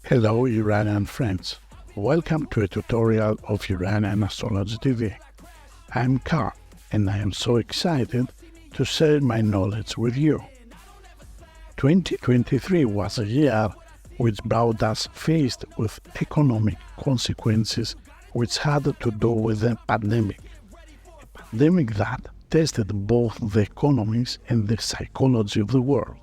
Hello Uranian friends, welcome to a tutorial of Uranian Astrology TV. I'm Karl and I am so excited to share my knowledge with you. 2023 was a year which brought us faced with economic consequences which had to do with the pandemic. A pandemic that tested both the economies and the psychology of the world.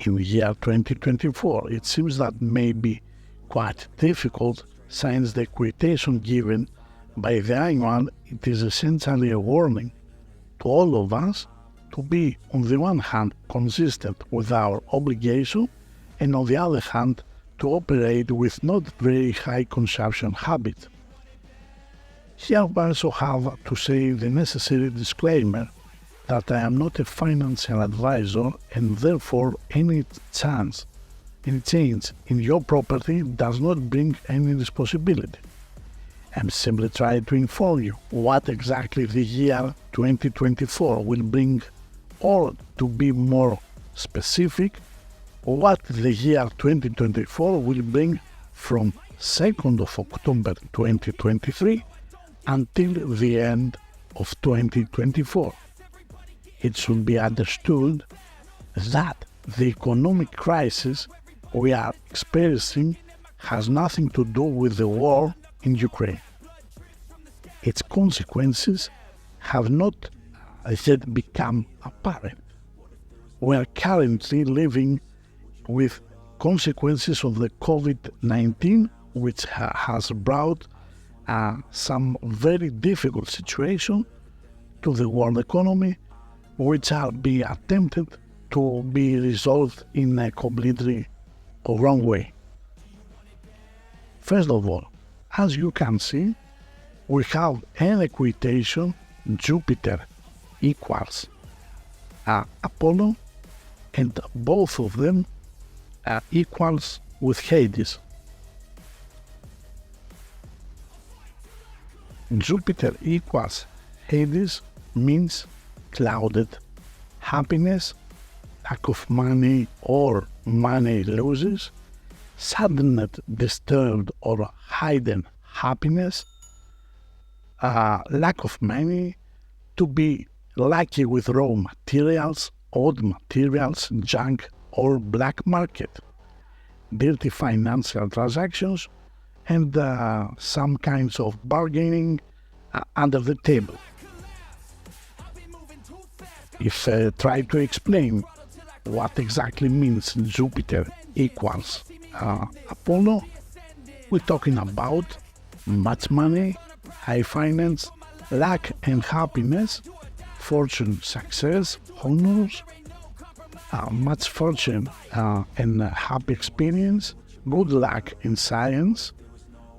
In the year 2024, it seems that may be quite difficult since the quotation given by the annual it is essentially a warning to all of us to be, on the one hand, consistent with our obligation and on the other hand, to operate with not very high consumption habits. Here we also have to say the necessary disclaimer that I am not a financial advisor and therefore any change in your property does not bring any responsibility. I'm simply trying to inform you what exactly the year 2024 will bring, or to be more specific, what the year 2024 will bring from 2nd of October 2023 until the end of 2024. It should be understood that the economic crisis we are experiencing has nothing to do with the war in Ukraine. Its consequences have not yet become apparent. We are currently living with consequences of the COVID-19, which has brought some very difficult situation to the world economy, which are being attempted to be resolved in a completely wrong way. First of all, as you can see, we have an equation Jupiter equals Apollo, and both of them are equals with Hades. Jupiter equals Hades means clouded happiness, lack of money or money losses, sudden disturbed or hidden happiness, lack of money, to be lucky with raw materials, old materials, junk or black market, dirty financial transactions, and some kinds of bargaining under the table. If I try to explain what exactly means Jupiter equals Apollo, we're talking about much money, high finance, luck and happiness, fortune, success, honors, much fortune and happy experience, good luck in science,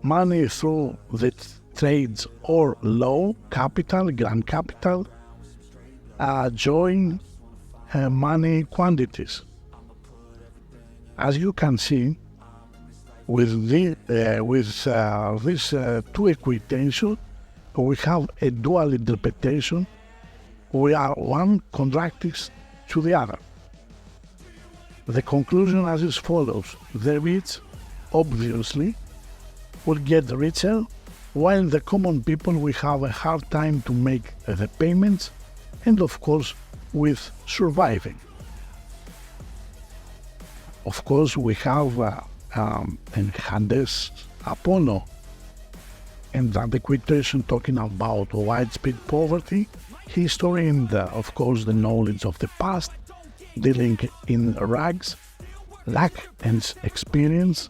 money through the trades or low capital, grand capital, joy, money quantities. As you can see, with these two equations, we have a dual interpretation. We are one contradicts to the other. The conclusion as is follows: the rich, obviously, will get richer, while the common people will have a hard time to make the payments and, of course, with surviving. Of course, we have Hades Apollo, and that equation talking about widespread poverty, history, and of course the knowledge of the past, dealing in rags, lack and experience,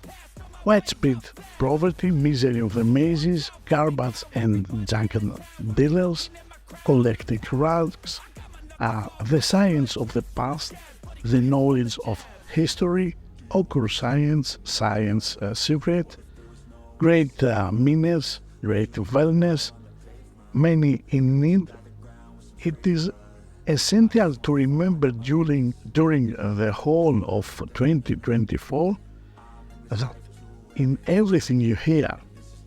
widespread poverty, misery of the mazes, garbage and junk dealers, collecting rags, the science of the past, the knowledge of history, occult science, science secret, great meanness, great wellness, many in need. It is essential to remember during the whole of 2024 that in everything you hear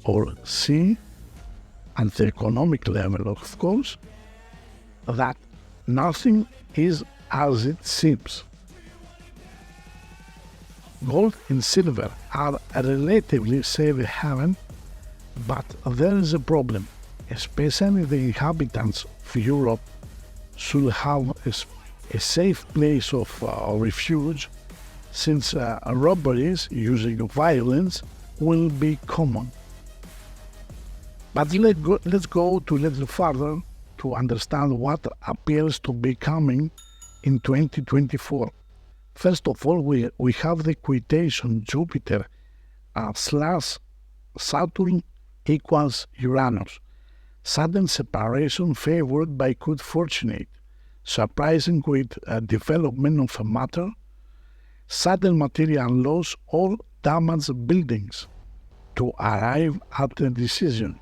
or see, at the economic level, of course, that nothing is as it seems. Gold and silver are a relatively safe haven, but there is a problem, especially the inhabitants of Europe should have a safe place of refuge, since robberies using violence will be common. But let's go a little further to understand what appears to be coming in 2024. First of all, we have the equation Jupiter slash Saturn equals Uranus. Sudden separation favored by good fortune, surprising with development of a matter, sudden material loss or damaged buildings to arrive at a decision.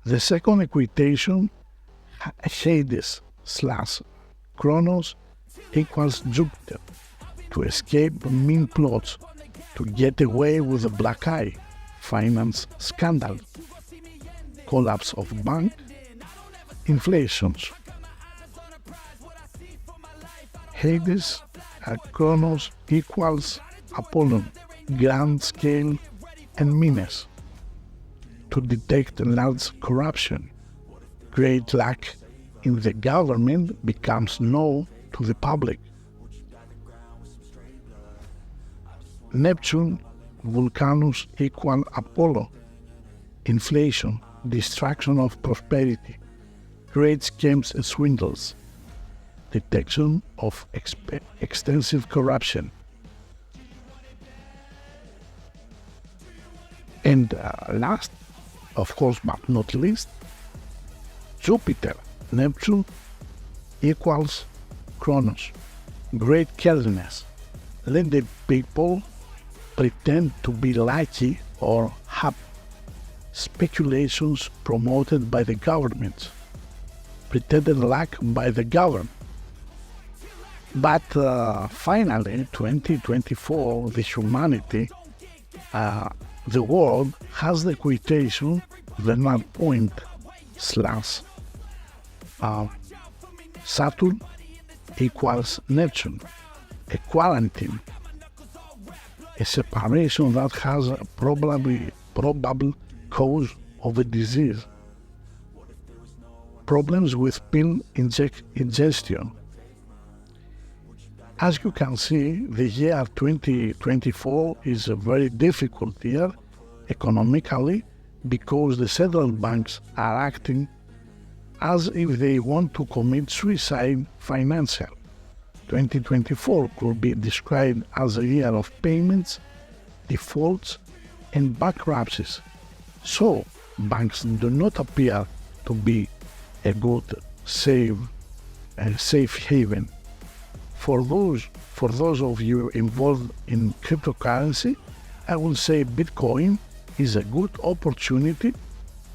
The second equation, Hades slash Kronos equals Jupiter, to escape mean plots, to get away with a black eye, finance scandal, collapse of bank, inflations. Hades Kronos equals Apollon, grand scale and meanness, to detect large corruption. Great luck in the government becomes known to the public. Neptune Vulcanus equal Apollo, inflation, destruction of prosperity, great scams and swindles, detection of extensive corruption. And last, of course, but not least, Jupiter, Neptune equals Kronos, great carelessness. Let the people pretend to be lucky or happy. Speculations promoted by the government, pretended luck by the government. But finally, 2024, the humanity, the world has the equation, the null point slash Saturn equals Neptune, a quarantine, a separation that has a probable cause of a disease, problems with pill ingestion. As you can see, the year 2024 is a very difficult year economically, because the central banks are acting as if they want to commit suicide financially. 2024 could be described as a year of payments, defaults, and bankruptcies. So, banks do not appear to be a good safe haven. For those of you involved in cryptocurrency, I will say Bitcoin is a good opportunity,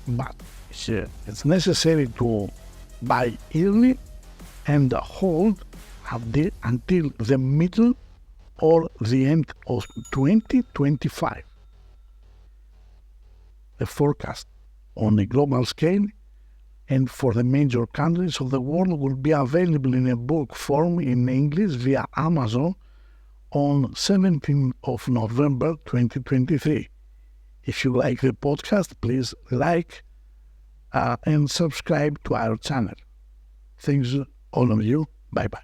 but it's necessary to buy early and hold until the middle or the end of 2025. The forecast on a global scale and for the major countries of the world will be available in a book form in English via Amazon on 17th of November 2023. If you like the podcast, please like and subscribe to our channel. Thanks all of you. Bye-bye.